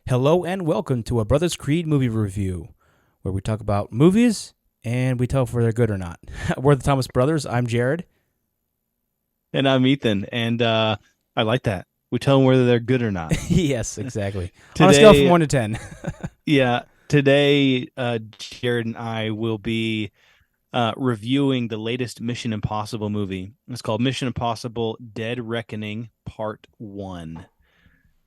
Hello and welcome to a Brothers Creed movie review, where we talk about movies and we tell if they're good or not. We're the Thomas Brothers. I'm Jared. And I'm Ethan, and I like that. We tell them whether they're good or not. Yes, exactly. On a scale from Today, 1 to 10. today, Jared and I will be reviewing the latest Mission Impossible movie. It's called Mission Impossible: Dead Reckoning Part 1.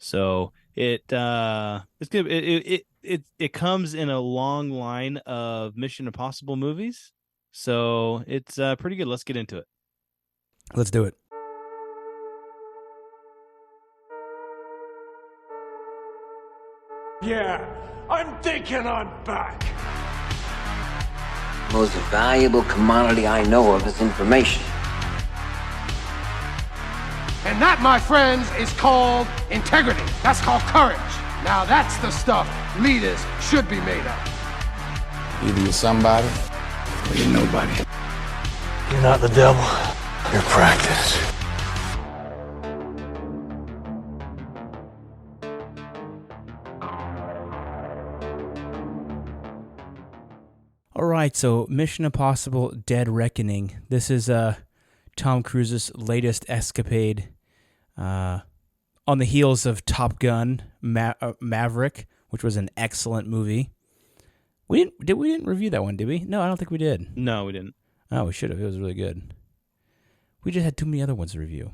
So it's good. It comes in a long line of Mission Impossible movies. So it's pretty good. Let's get into it. Let's do it. Yeah, I'm thinking I'm back. Most valuable commodity I know of is information. And that, my friends, is called integrity. That's called courage. Now that's the stuff leaders should be made of. Either you're somebody or you're nobody. You're not the devil. You're practice. All right, so Mission Impossible: Dead Reckoning. This is Tom Cruise's latest escapade on the heels of Top Gun Maverick, which was an excellent movie. We didn't review that one, did we? No, I don't think we did. No, we didn't. Oh, we should have. It was really good. We just had too many other ones to review.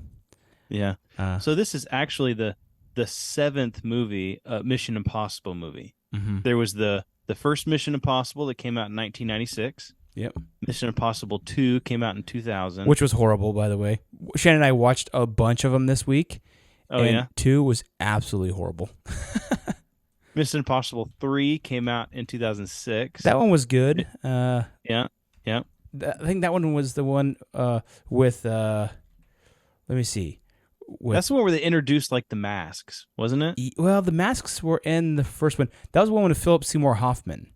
Yeah. So this is actually the seventh movie, Mission Impossible movie. Mm-hmm. There was the first Mission Impossible that came out in 1996. Yep. Mission Impossible 2 came out in 2000. Which was horrible, by the way. Shannon and I watched a bunch of them this week. Oh, and yeah? 2 was absolutely horrible. Mission Impossible 3 came out in 2006. That one was good. Yeah. I think that one was the one with, let me see. That's the one where they introduced like the masks, wasn't it? Well, the masks were in the first one. That was the one with Philip Seymour Hoffman.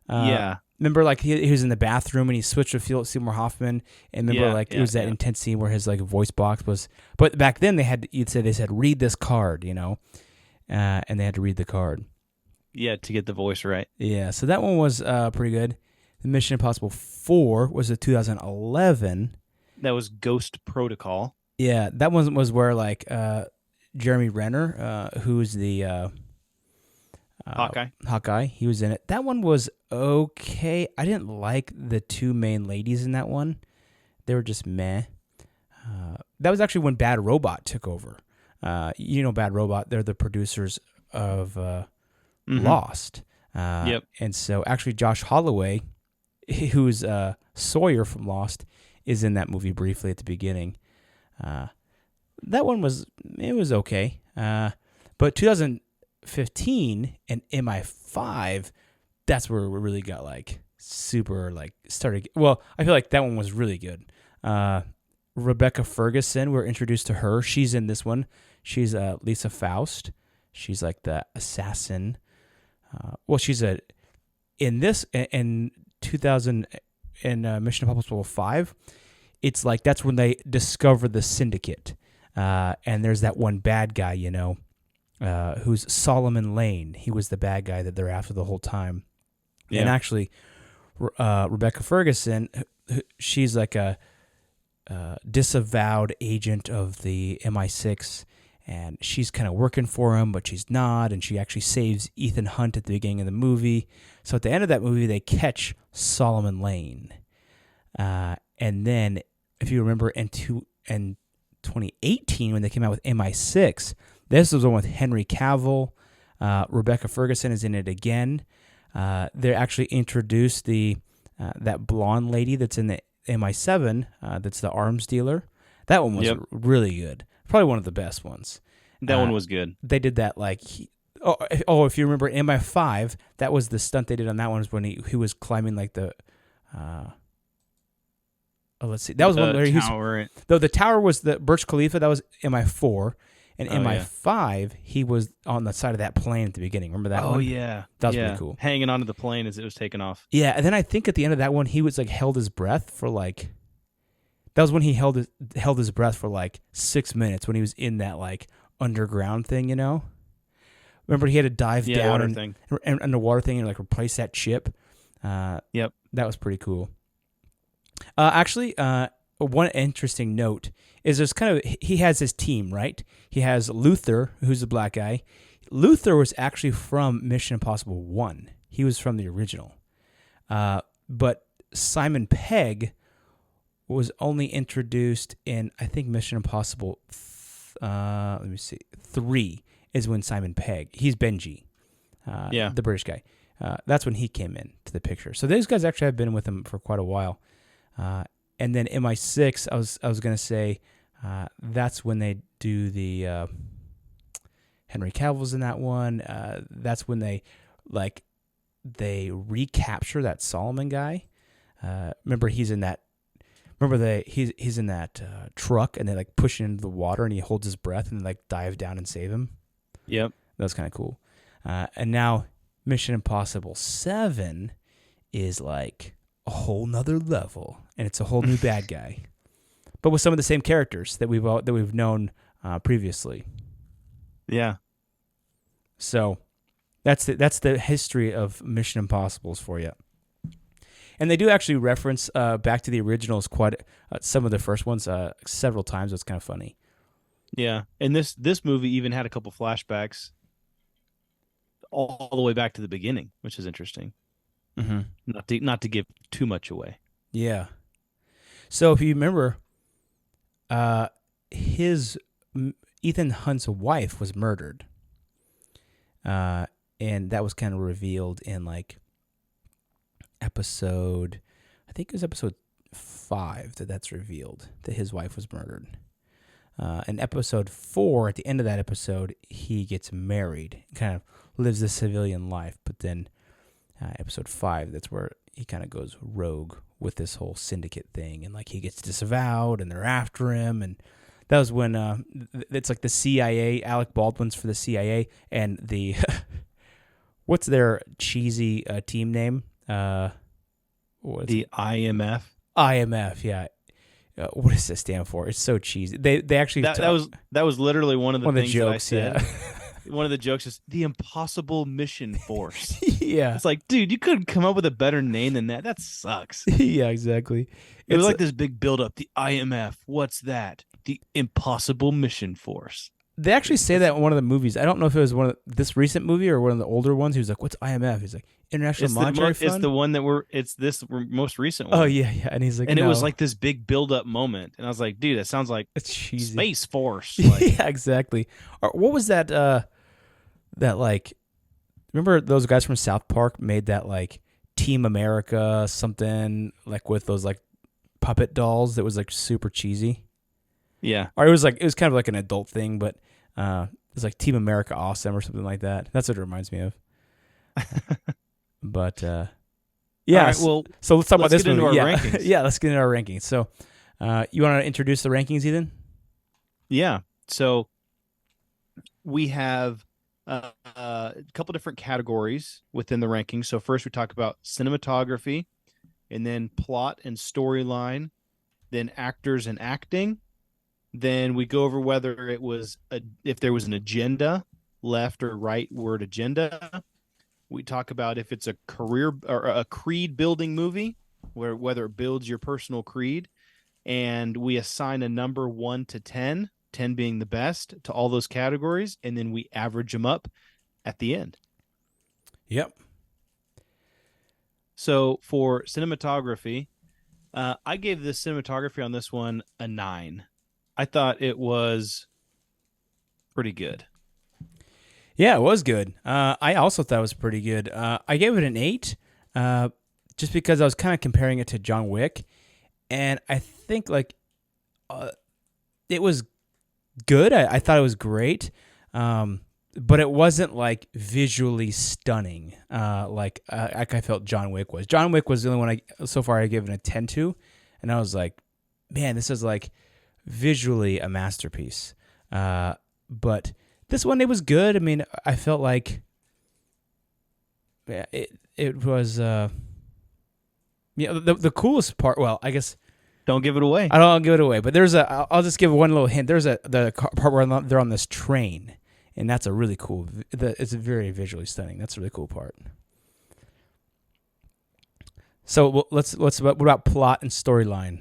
Yeah. Remember, like he was in the bathroom and he switched to Philip Seymour Hoffman. And remember, it was that intense scene where his like voice box was. But back then they said read this card, and they had to read the card. Yeah, to get the voice right. Yeah, so that one was pretty good. The Mission Impossible 4 was a 2011. That was Ghost Protocol. Yeah, that one was where like Jeremy Renner, who's the Hawkeye, he was in it. That one was okay. I didn't like the two main ladies in that one. They were just meh. That was actually when Bad Robot took over. Bad Robot, they're the producers of Lost. Yep. And so actually Josh Holloway, who's Sawyer from Lost, is in that movie briefly at the beginning. That one was okay. But 2015 and MI5, that's where we really got like super like started. Well, I feel like that one was really good. Rebecca Ferguson, we're introduced to her. She's in this one. She's Lisa Faust. She's like the assassin. She's in 2000 in Mission Impossible 5. It's like that's when they discover the syndicate, and there's that one bad guy, who's Solomon Lane. He was the bad guy that they're after the whole time. Yeah. And actually, Rebecca Ferguson, she's like a disavowed agent of the MI6, and she's kind of working for him, but she's not, and she actually saves Ethan Hunt at the beginning of the movie. So at the end of that movie, they catch Solomon Lane. And then, if you remember, in 2018, when they came out with MI6, this was the one with Henry Cavill. Rebecca Ferguson is in it again. They actually introduced that blonde lady that's in the MI7, that's the arms dealer. That one was really good. Probably one of the best ones. That one was good. They did that like... if you remember MI5, that was the stunt they did on that one, was when he was climbing like the... let's see. That was one where the tower was the Burj Khalifa. That was MI4, and MI5 he was on the side of that plane at the beginning. Remember that one? Oh yeah, that was pretty cool. Hanging onto the plane as it was taking off. Yeah, and then I think at the end of that one he was like held his breath for like. That was when he held his breath for like 6 minutes when he was in that like underground thing, Remember, he had to dive Yeah, down water and, thing. and the water thing and like replace that chip. Yep. That was pretty cool. Actually, one interesting note is there's kind of he has his team, right? He has Luther, who's the black guy. Luther was actually from Mission Impossible 1. He was from the original. But Simon Pegg was only introduced in, I think, Mission Impossible 3 is when Simon Pegg, he's Benji, the British guy. That's when he came in to the picture. So those guys actually have been with him for quite a while. And then MI6, I was gonna say, that's when they do the Henry Cavill's in that one. That's when they recapture that Solomon guy. Remember he's in that. Remember he's in that truck and they like push him into the water and he holds his breath and like dive down and save him. Yep. That was kind of cool. And now Mission Impossible 7 is like a whole nother level, and it's a whole new bad guy, but with some of the same characters that we've known previously. Yeah. So that's the history of Mission Impossibles for you. And they do actually reference back to the originals quite some of the first ones several times. It's kind of funny. Yeah, and this movie even had a couple flashbacks all the way back to the beginning, which is interesting. Mm-hmm. Not to give too much away. Yeah. So if you remember, Ethan Hunt's wife was murdered, and that was kind of revealed in like episode, I think it was episode 5 that's revealed that his wife was murdered. In episode 4, at the end of that episode, he gets married, kind of lives the civilian life. But then episode 5, that's where he kind of goes rogue with this whole syndicate thing. And like he gets disavowed and they're after him. And that was when it's like the CIA, Alec Baldwin's for the CIA. And the, what's their cheesy team name? The IMF. IMF, yeah. What does this stand for? It's so cheesy. They actually that was literally one of the things jokes, that I said. Yeah. One of the jokes is the Impossible Mission Force. Yeah, it's like, dude, you couldn't come up with a better name than that. That sucks. Yeah, exactly. It was like this big build up. The IMF. What's that? The Impossible Mission Force. They actually say that in one of the movies. I don't know if it was this recent movie or one of the older ones. He was like, "What's IMF?" He's like, "International Monetary Fund." It's the one that it's this most recent one. Oh yeah. And he's like, and no. It was like this big build up moment, and I was like, dude, that sounds like it's cheesy. Space Force. Like, yeah, exactly. Or what was that? That like, remember those guys from South Park made that like Team America something like with those like puppet dolls that was like super cheesy. Yeah. Or it was kind of like an adult thing, but it's like Team America Awesome or something like that. That's what it reminds me of. But yeah. Right, well, so let's talk about this movie. Our rankings. Yeah, let's get into our rankings. So you want to introduce the rankings, Ethan? Yeah. So we have a couple different categories within the rankings. So first we talk about cinematography, and then plot and storyline, then actors and acting. Then we go over whether it was if there was an agenda, left or right word agenda. We talk about if it's a career or a creed building movie, whether it builds your personal creed, and we assign a number 1 to 10, 10 being the best, to all those categories, and then we average them up at the end. Yep. So for cinematography, I gave the cinematography on this one a 9. I thought it was pretty good. Yeah, it was good. I also thought it was pretty good. I gave it an 8 just because I was kind of comparing it to John Wick. And I think like it was good. I thought it was great. But it wasn't like visually stunning like I felt John Wick was. John Wick was the only one so far I given a 10 to. And I was like, man, this is like visually a masterpiece. But this one, it was good. I mean, I felt like it was the coolest part. Well, I guess don't give it away. I don't give it away, but I'll just give one little hint. There's the part where they're on this train, and that's a really cool. It's very visually stunning. That's a really cool part. So let's what about plot and storyline?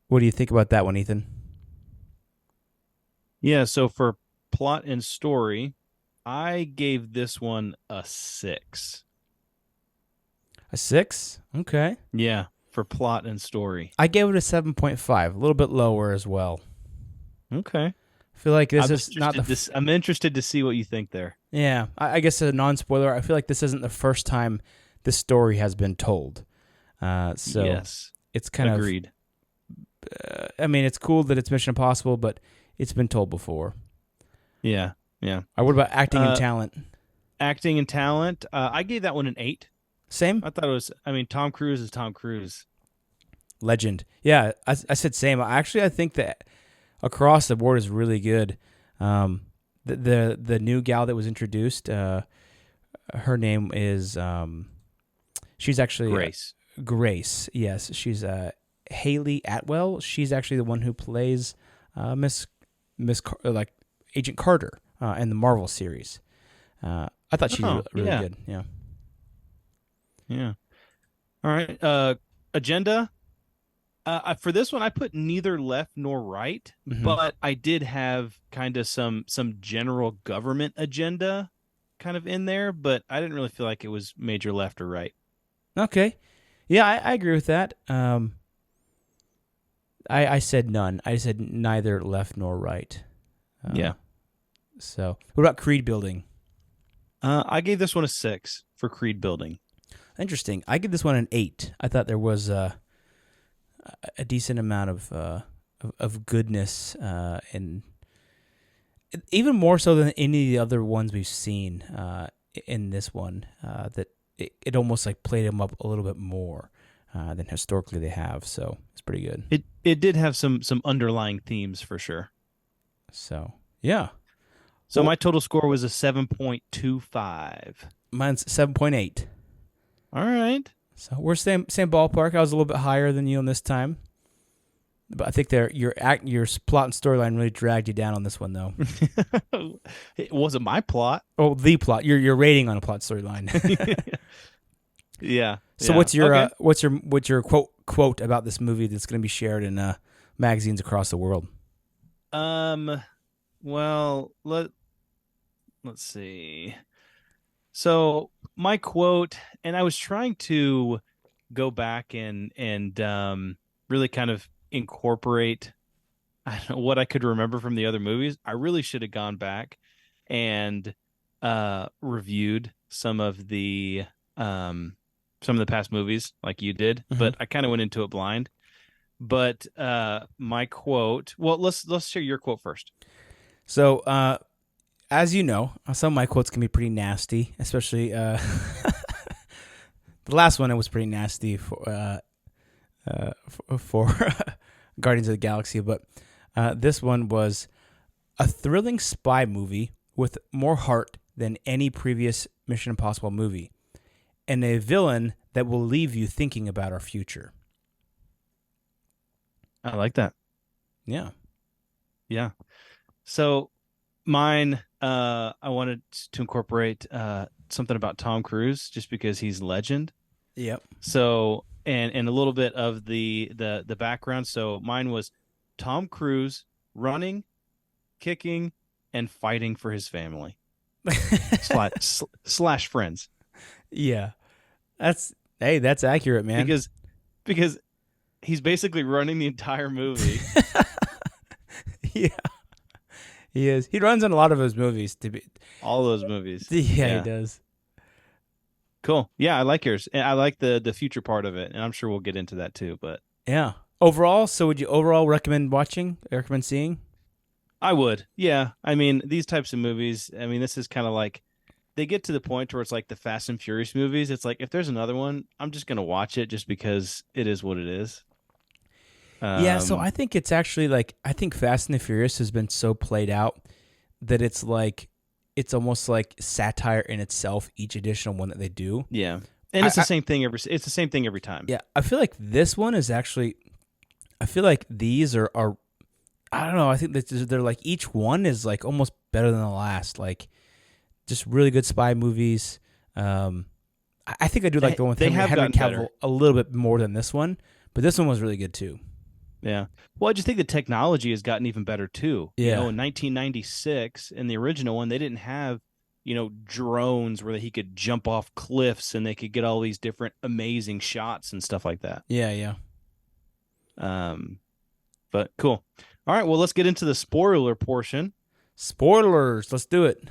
What do you think about that one, Ethan? Yeah, so for plot and story, I gave this one a 6. A 6? Okay. Yeah, for plot and story. I gave it a 7.5, a little bit lower as well. Okay. I feel like this is not I'm interested to see what you think there. Yeah, I guess a non-spoiler. I feel like this isn't the first time this story has been told. So yes, it's kind agreed. of. I mean, it's cool that it's Mission Impossible, but it's been told before. Yeah. What about acting and talent? Acting and talent, I gave that one an 8. Same? I thought it was. I mean, Tom Cruise is Tom Cruise. Legend. Yeah, I said same. I think that across the board is really good. The new gal that was introduced, her name is she's actually Grace. Yes, she's Haley Atwell. She's actually the one who plays Miss Agent Carter in the Marvel series. I thought she was really good. Yeah. Yeah. All right. Agenda. For this one, I put neither left nor right, but I did have kind of some general government agenda kind of in there, but I didn't really feel like it was major left or right. Okay. Yeah, I agree with that. I said none. I said neither left nor right. Yeah. So, what about Creed building? I gave this one a 6 for Creed building. Interesting. I give this one an 8. I thought there was a decent amount of goodness, and even more so than any of the other ones we've seen in this one. That it almost like played them up a little bit more than historically they have. So it's pretty good. It did have some underlying themes for sure. So yeah. So my total score was a 7.25. Mine's 7.8. All right. So we're same ballpark. I was a little bit higher than you on this time, but I think your plot and storyline really dragged you down on this one, though. It wasn't my plot. Oh, the plot. Your rating on a plot storyline. Yeah. So what's your quote about this movie that's going to be shared in magazines across the world? Well, let's see. So my quote, and I was trying to go back and really kind of incorporate, I don't know, what I could remember from the other movies. I really should have gone back and reviewed some of the past movies like you did, but I kind of went into it blind. But my quote, well, let's share your quote first. So, as you know, some of my quotes can be pretty nasty, especially the last one. It was pretty nasty for Guardians of the Galaxy, but this one was a thrilling spy movie with more heart than any previous Mission Impossible movie, and a villain that will leave you thinking about our future. I like that. Yeah. Yeah. So mine, I wanted to incorporate something about Tom Cruise just because he's legend. Yep. So and a little bit of the background. So mine was Tom Cruise running, kicking, and fighting for his family. slash friends. Yeah. That's accurate, man. Because he's basically running the entire movie. Yeah. He is. He runs in a lot of his movies. All those movies. Yeah, he does. Cool. Yeah, I like yours. And I like the future part of it. And I'm sure we'll get into that too. But yeah. Overall, so would you recommend seeing? I would. Yeah. I mean, these types of movies, I mean, this is kind of like, they get to the point where it's like the Fast and Furious movies. It's like, if there's another one, I'm just going to watch it just because it is what it is. Yeah, so I think it's actually I think Fast and the Furious has been so played out that it's almost like satire in itself, each additional one that they do. Yeah. And it's the same thing every time. Yeah, I feel like this one is actually, I feel like these are I don't know. I think that they're like each one is like almost better than the last. Like just really good spy movies. I think I do like the one with They have Henry gotten Cavill better. a little bit more than this one, but this one was really good too. Yeah. Well, I just think the technology has gotten even better too. Yeah. In 1996, in the original one, they didn't have, drones where he could jump off cliffs and they could get all these different amazing shots and stuff like that. Yeah, yeah. Um, but cool. All right. Well, let's get into the spoiler portion. Spoilers. Let's do it.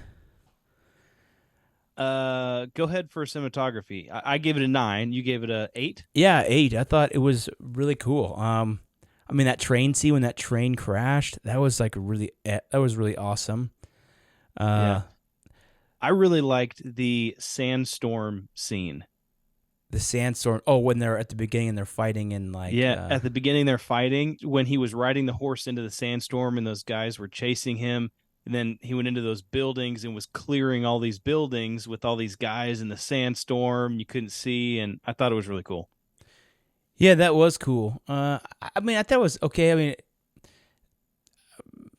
Go ahead for cinematography. I gave it a 9. You gave it a 8. Yeah, 8. I thought it was really cool. I mean that train scene when that train crashed, that was like that was really awesome. Yeah. I really liked the sandstorm scene. The sandstorm. Oh, when they're at the beginning and they're fighting and like At the beginning they're fighting when he was riding the horse into the sandstorm and those guys were chasing him, and then he went into those buildings and was clearing all these buildings with all these guys in the sandstorm you couldn't see, and I thought it was really cool. Yeah, that was cool. I mean, I thought it was okay. I mean,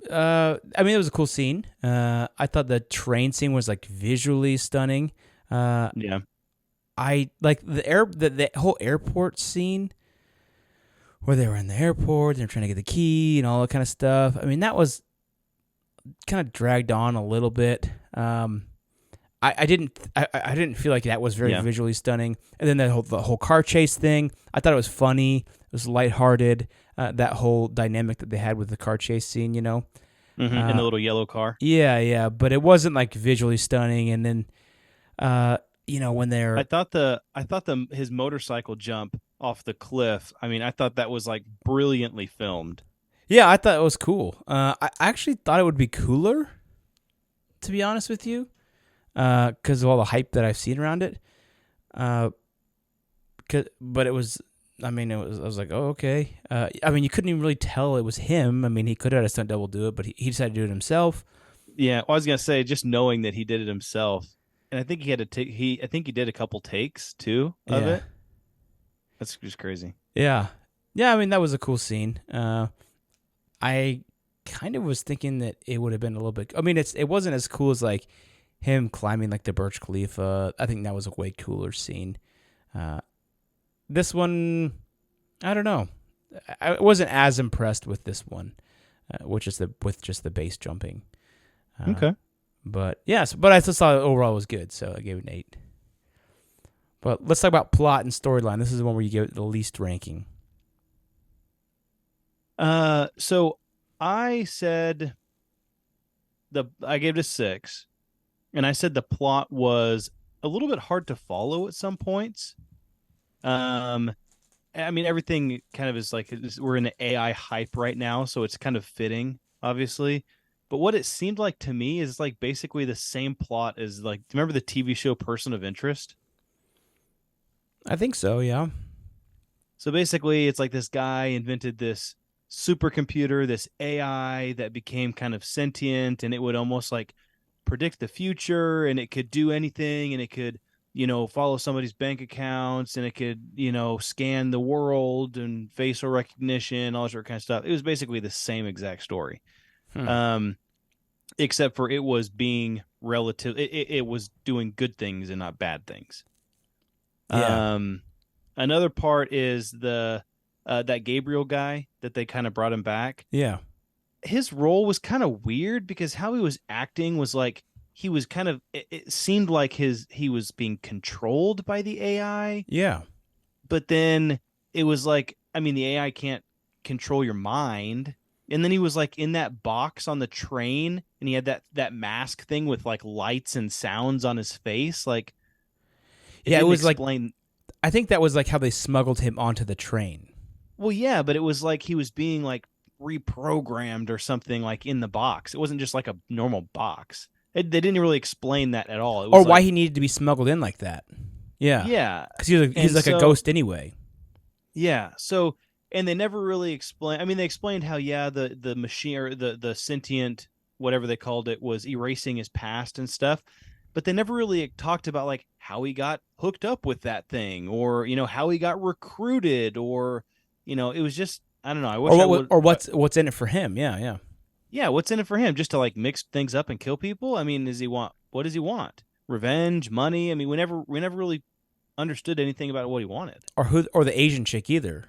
it was a cool scene. I thought the train scene was like visually stunning. Yeah. I like the whole airport scene where they were in the airport, they're trying to get the key and all that kind of stuff. I mean, that was kind of dragged on a little bit. I didn't feel like that was very visually stunning. And then the whole car chase thing, I thought it was funny. It was lighthearted. That whole dynamic that they had with the car chase scene, In the little yellow car. Yeah, but it wasn't like visually stunning. And then, when they're, I thought his motorcycle jump off the cliff. I mean, I thought that was like brilliantly filmed. yeah, I thought it was cool. I actually thought it would be cooler, to be honest with you, because of all the hype that I've seen around it. But it was. I mean, I was like, oh, okay. I mean, you couldn't even really tell it was him. I mean, he could have had a stunt double do it, but he decided to do it himself. Yeah, well, I was gonna say just knowing that he did it himself, and I think he had to take. I think he did a couple takes too of it. That's just crazy. Yeah. I mean, that was a cool scene. I kind of was thinking that it would have been a little bit. I mean, it wasn't as cool as like him climbing like the Burj Khalifa. I think that was a way cooler scene. This one, I don't know. I wasn't as impressed with this one, with just the base jumping. Okay. But yes, but I still thought overall it was good, so I gave it an 8. But let's talk about plot and storyline. This is the one where you give it the least ranking. So I said I gave it a 6, and I said the plot was a little bit hard to follow at some points. I mean, everything kind of is like we're in the AI hype right now, so it's kind of fitting, obviously. But what it seemed like to me is like basically the same plot as like, remember the TV show Person of Interest? I think so, yeah. So basically, it's like this guy invented this supercomputer, this AI that became kind of sentient, and it would almost like predict the future, and it could do anything, and it could, follow somebody's bank accounts, and it could, scan the world and facial recognition, all that sort of kind of stuff. It was basically the same exact story. Except for it was being relative. It was doing good things and not bad things. Yeah. Another part is that Gabriel guy that they kind of brought him back. Yeah. His role was kind of weird because how he was acting was like he was kind of. It seemed like he was being controlled by the AI. Yeah. But then it was like, I mean, the AI can't control your mind. And then he was like in that box on the train, and he had that mask thing with like lights and sounds on his face. Like, it was explain... like, I think that was like how they smuggled him onto the train. Well, yeah, but it was like he was being like reprogrammed or something like in the box. It wasn't just like a normal box. They didn't really explain that at all. It was or why he needed to be smuggled in like that. Yeah. Yeah. Because he's like a ghost anyway. Yeah. So, and they never really explained. I mean, they explained how, the machine or the sentient, whatever they called it, was erasing his past and stuff. But they never really talked about like how he got hooked up with that thing, or, how he got recruited, or, it was just, I don't know. I wish I would. Or what's in it for him? Yeah, yeah. Yeah, what's in it for him? Just to like mix things up and kill people? I mean, what does he want? Revenge, money? I mean, we never really understood anything about what he wanted. Or the Asian chick either.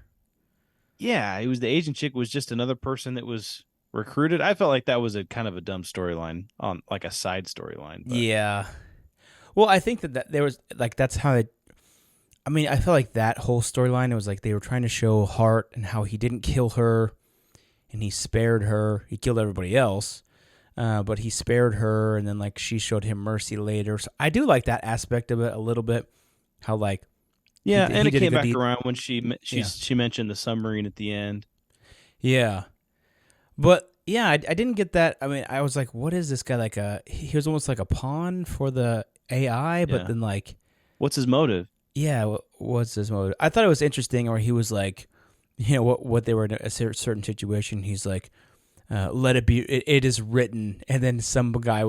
Yeah, he was the Asian chick was just another person that was recruited. I felt like that was a kind of a dumb storyline on like a side storyline. Yeah. Well, I think that there was like that's how it. I mean, I feel like that whole storyline, it was like they were trying to show heart and how he didn't kill her and he spared her. He killed everybody else, but he spared her, and then like she showed him mercy later. So I do like that aspect of it a little bit. How like yeah, and it did a came good back deed. around when she mentioned the submarine at the end. Yeah, but yeah, I didn't get that. I mean, I was like, what is this guy like? He was almost like a pawn for the AI, but Yeah. then like, What's his motive? yeah, what's his motive? I thought it was interesting, or he was like, you know, what they were in a certain situation. He's like, let it be. It is written, and then some guy,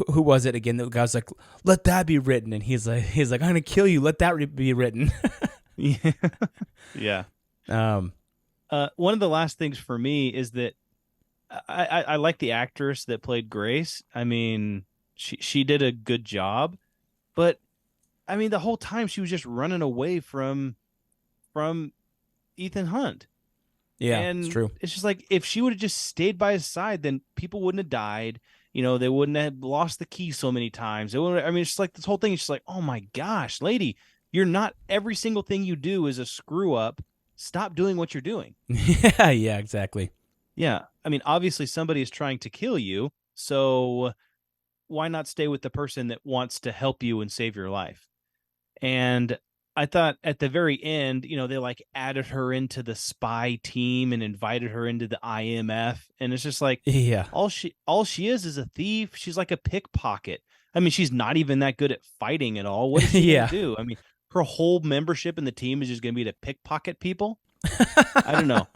who was it again? The guy was like, let that be written, and he's like, I'm gonna kill you. Let that be written. Yeah. Yeah. um, One of the last things for me is that I like the actress that played Grace. I mean, she did a good job, but I mean, the whole time she was just running away from Ethan Hunt. yeah, And it's true. it's just like if she would have just stayed by his side, then people wouldn't have died. You know, they wouldn't have lost the key so many times. It would. I mean, it's just like this whole thing is just like, oh my gosh, lady, you're not every single thing you do is a screw up. Stop doing what you're doing. Yeah, yeah, exactly. Yeah. I mean, obviously somebody is trying to kill you. So why not stay with the person that wants to help you and save your life? And I thought at the very end, you know, they like added her into the spy team and invited her into the IMF. And it's just like, Yeah, all she is a thief. She's like a pickpocket. I mean, she's not even that good at fighting at all. What is she yeah. gonna do? I mean, her whole membership in the team is just gonna be to pickpocket people. I don't know.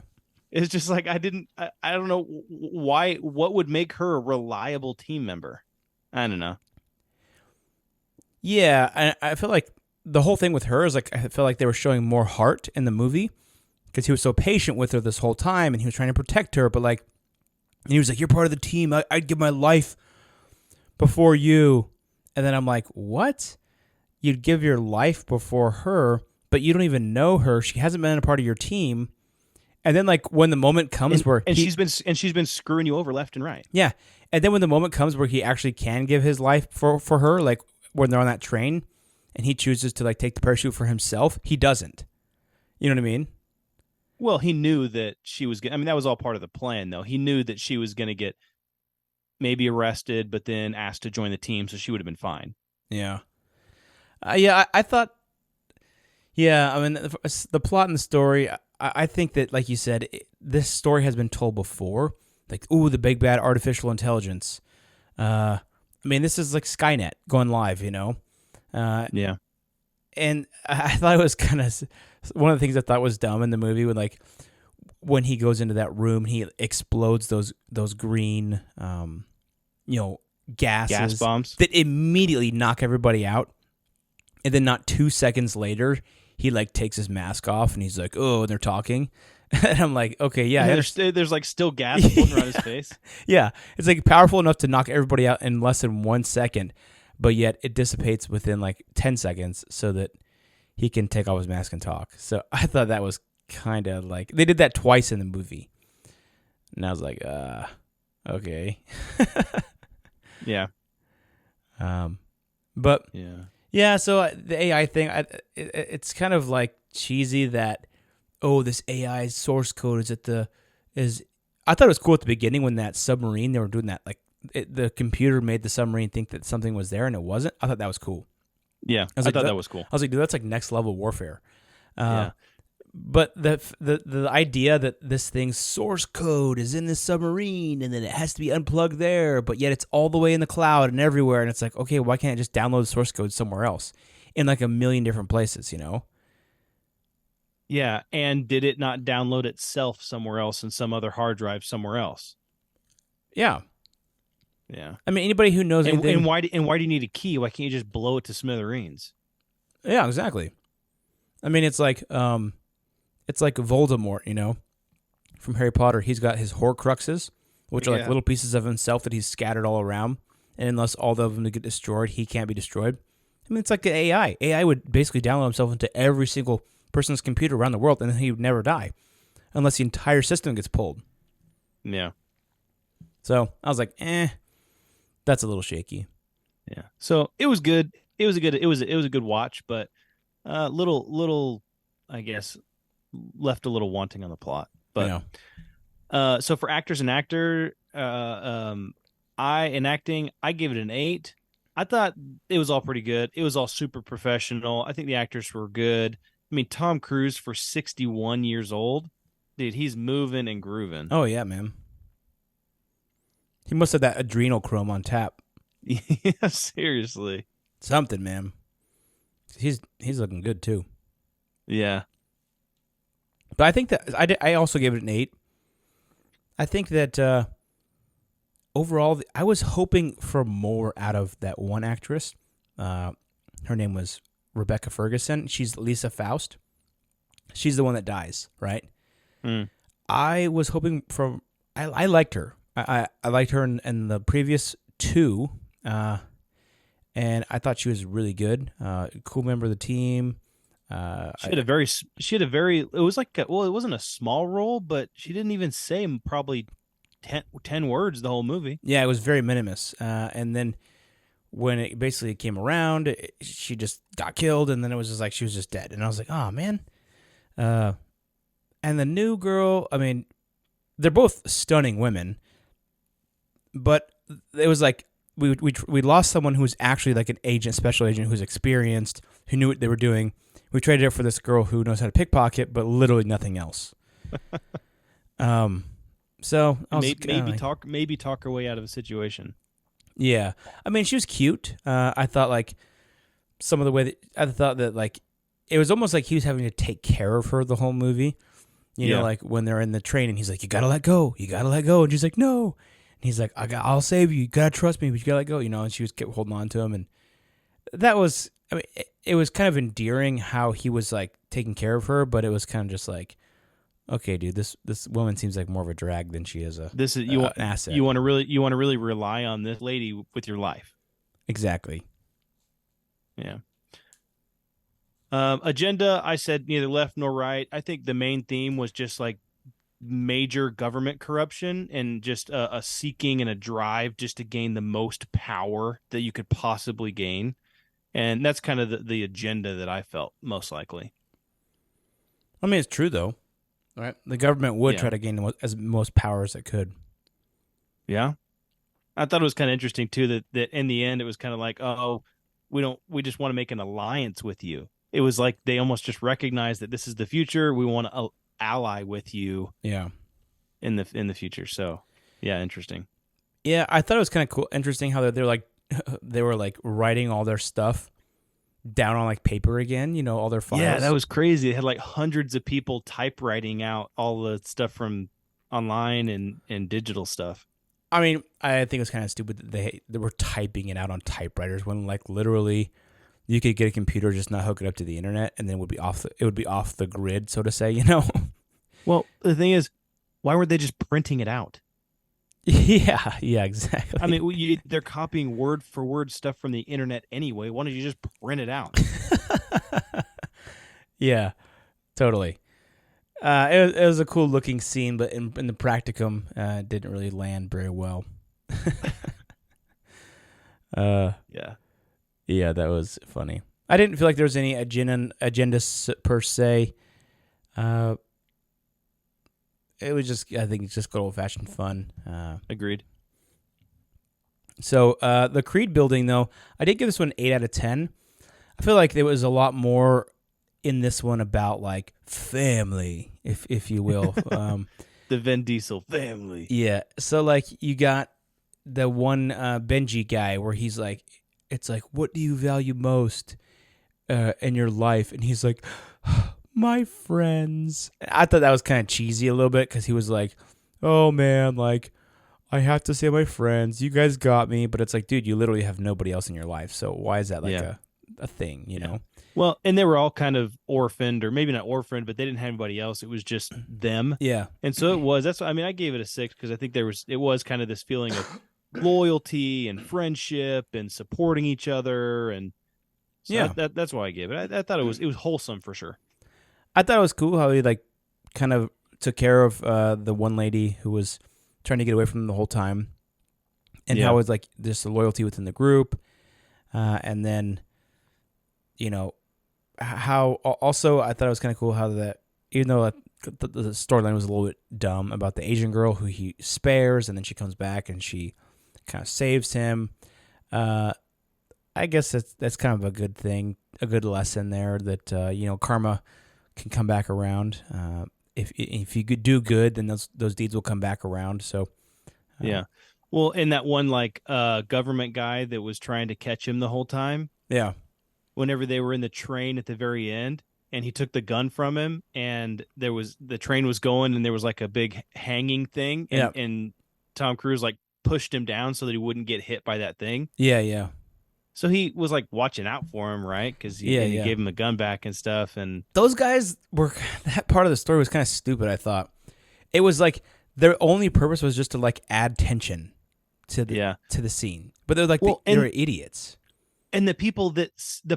It's just like I don't know why. What would make her a reliable team member? I don't know. Yeah, I feel like the whole thing with her is like I feel like they were showing more heart in the movie because he was so patient with her this whole time and he was trying to protect her, but like, and he was like, "You're part of the team. I'd give my life before you." And then I'm like, "What? You'd give your life before her, but you don't even know her. She hasn't been a part of your team." And then like when the moment comes where she's been screwing you over left and right. yeah, and then when the moment comes where he actually can give his life for her, like when they're on that train, and he chooses to like take the parachute for himself, he doesn't. You know what I mean? Well, he knew that she was. I mean, that was all part of the plan, though. He knew that she was going to get maybe arrested, but then asked to join the team, so she would have been fine. Yeah. Yeah, I thought. Yeah, I mean the plot and the story. I think that, like you said, this story has been told before. Like, ooh, the big bad artificial intelligence. I mean, this is like Skynet going live, you know. Yeah. And I thought it was kind of one of the things I thought was dumb in the movie when he goes into that room, he explodes those green, gases, Gas bombs that immediately knock everybody out, and then not 2 seconds later, he like takes his mask off and he's like, "Oh," and they're talking, and I'm like, "Okay, yeah." There's like still gas floating around his face. Yeah, it's like powerful enough to knock everybody out in less than 1 second, but yet it dissipates within like 10 seconds so that he can take off his mask and talk. So I thought that was kind of like they did that twice in the movie, and I was like, okay. Yeah. But Yeah. yeah, so the AI thing, it's kind of like cheesy that, oh, this AI source code is. I thought it was cool at the beginning when that submarine, they were doing that, like the computer made the submarine think that something was there and it wasn't. I thought that was cool. Yeah, I thought that was cool. I was like, dude, that's like next level warfare. Yeah. But the idea that this thing's source code is in this submarine and then it has to be unplugged there, but yet it's all the way in the cloud and everywhere, and it's like, okay, why can't I just download the source code somewhere else in like a million different places, you know? Yeah, and did it not download itself somewhere else in some other hard drive somewhere else? Yeah. Yeah. I mean, anybody who knows anything. And why do you need a key? Why can't you just blow it to smithereens? Yeah, exactly. I mean, it's like Voldemort, you know, from Harry Potter, he's got his Horcruxes, which are like Yeah. little pieces of himself that he's scattered all around. And unless all of them get destroyed, he can't be destroyed. I mean, it's like an AI. AI would basically download himself into every single person's computer around the world, and then he would never die unless the entire system gets pulled. Yeah. So I was like, that's a little shaky. Yeah. So it was good. It was a good watch, but little I guess left a little wanting on the plot. But so for actors and acting, I gave it an 8. I thought it was all pretty good. It was all super professional. I think the actors were good. I mean, Tom Cruise for 61 years old, dude, he's moving and grooving. Oh yeah, man. He must have that adrenal chrome on tap. Yeah, seriously. Something, man. He's looking good too. Yeah. But I think that I also gave it an 8. I think that overall, I was hoping for more out of that one actress. Her name was Rebecca Ferguson. She's Lisa Faust. She's the one that dies, right? Mm. I was hoping for. I liked her. I liked her in the previous 2, and I thought she was really good. Cool member of the team. She had a very. It was like it wasn't a small role, but she didn't even say probably 10 words the whole movie. Yeah, it was very minimus. And then when it basically came around, she just got killed, and then it was just like she was just dead. And I was like, oh man. And the new girl, I mean, they're both stunning women, but it was like we lost someone who was actually like an agent, special agent, who's experienced, who knew what they were doing. We traded it for this girl who knows how to pickpocket, but literally nothing else. So I was maybe talk her way out of a situation. Yeah, I mean, she was cute. I thought like some of the way that I thought that like it was almost like he was having to take care of her the whole movie. You know, like when they're in the train and he's like, "You gotta let go, you gotta let go," and she's like, "No," and he's like, "I'll save you. You gotta trust me, but you gotta let go." You know, and she was kept holding on to him, and that was, I mean, it was kind of endearing how he was like taking care of her, but it was kind of just like, okay, dude, this woman seems like more of a drag than she is an asset. You want to really rely on this lady with your life. Exactly. Yeah. Agenda, I said neither left nor right. I think the main theme was just like major government corruption and just a seeking and a drive just to gain the most power that you could possibly gain. And that's kind of the agenda that I felt most likely. I mean, it's true though, right? The government would try to gain as most power as it could. Yeah. I thought it was kind of interesting too that in the end it was kind of like, oh, we just want to make an alliance with you. It was like they almost just recognized that this is the future. We want to ally with you. Yeah. In the future. So, yeah, interesting. Yeah, I thought it was kind of cool, interesting how they're like they were like writing all their stuff down on like paper again. You know, all their files. Yeah, that was crazy. They had like hundreds of people typewriting out all the stuff from online and digital stuff. I mean, I think it was kind of stupid that they were typing it out on typewriters when like literally you could get a computer, just not hook it up to the internet, and then it would be off the grid, so to say, you know? Well, the thing is, why weren't they just printing it out? Yeah, exactly. I mean, they're copying word for word stuff from the internet anyway. Why don't you just print it out? Yeah, totally. It was a cool looking scene, but in the practicum, it didn't really land very well. Yeah, that was funny. I didn't feel like there was any agenda per se. It was just, I think it's just good old fashioned fun. Agreed. So the Creed building, though, I did give this one 8 out of 10. I feel like there was a lot more in this one about like family, if you will. The Vin Diesel family. Yeah. So like you got the one Benji guy where he's like, it's like, what do you value most in your life? And he's like, my friends. I thought that was kind of cheesy a little bit because he was like, oh man, like I have to say my friends. You guys got me, but it's like, dude, you literally have nobody else in your life. So why is that like a thing, you know. Well, and they were all kind of orphaned, or maybe not orphaned, but they didn't have anybody else. It was just them. Yeah. And so it was. That's what, I mean, I gave it a 6 because I think it was kind of this feeling of loyalty and friendship and supporting each other, and so Yeah. that's why I gave it. I thought it was wholesome for sure. I thought it was cool how he like kind of took care of the one lady who was trying to get away from him the whole time, and how it was like just the loyalty within the group, and then, you know, how also I thought it was kind of cool how that, even though the storyline was a little bit dumb about the Asian girl who he spares and then she comes back and she kind of saves him. I guess that's kind of a good thing, a good lesson there that you know, karma can come back around. If you could do good, then those deeds will come back around. So Yeah. Well, and that one like government guy that was trying to catch him the whole time, yeah, whenever they were in the train at the very end, and he took the gun from him, and the train was going, and there was like a big hanging thing, and, Yeah. and Tom Cruise like pushed him down so that he wouldn't get hit by that thing. yeah. So he was like watching out for him, right? Because he gave him the gun back and stuff. And Those guys were, that part of the story was kind of stupid. I thought it was like their only purpose was just to like add tension to the scene, but they're like they're idiots. And the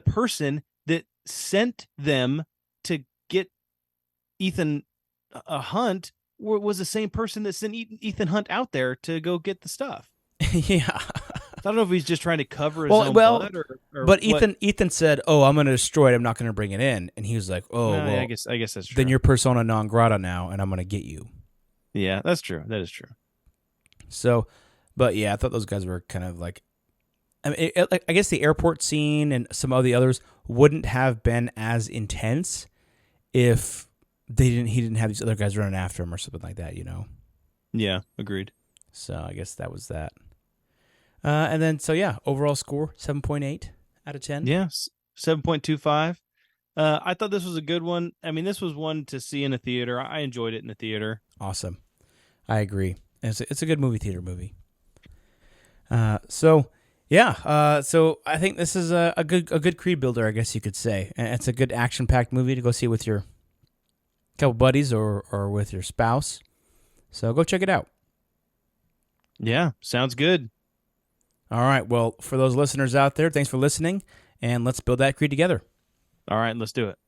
person that sent them to get Ethan Hunt was the same person that sent Ethan Hunt out there to go get the stuff. Yeah. I don't know if he's just trying to cover his own butt or but what. Ethan said, "Oh, I'm going to destroy it. I'm not going to bring it in." And he was like, "Oh, No, well, yeah, I guess that's true. then you're persona non grata now, and I'm going to get you." Yeah, that's true. That is true. So, but yeah, I thought those guys were kind of like, I mean, I guess the airport scene and some of the others wouldn't have been as intense if he didn't have these other guys running after him or something like that, you know? Yeah, agreed. So I guess that was that. And then, so yeah, overall score, 7.8 out of 10. Yes, 7.25. I thought this was a good one. I mean, this was one to see in a theater. I enjoyed it in the theater. Awesome. I agree. It's a good movie theater movie. So I think this is a good Creed builder, I guess you could say. And it's a good action-packed movie to go see with your couple buddies or with your spouse. So go check it out. Yeah, sounds good. All right. Well, for those listeners out there, thanks for listening, and let's build that Creed together. All right, let's do it.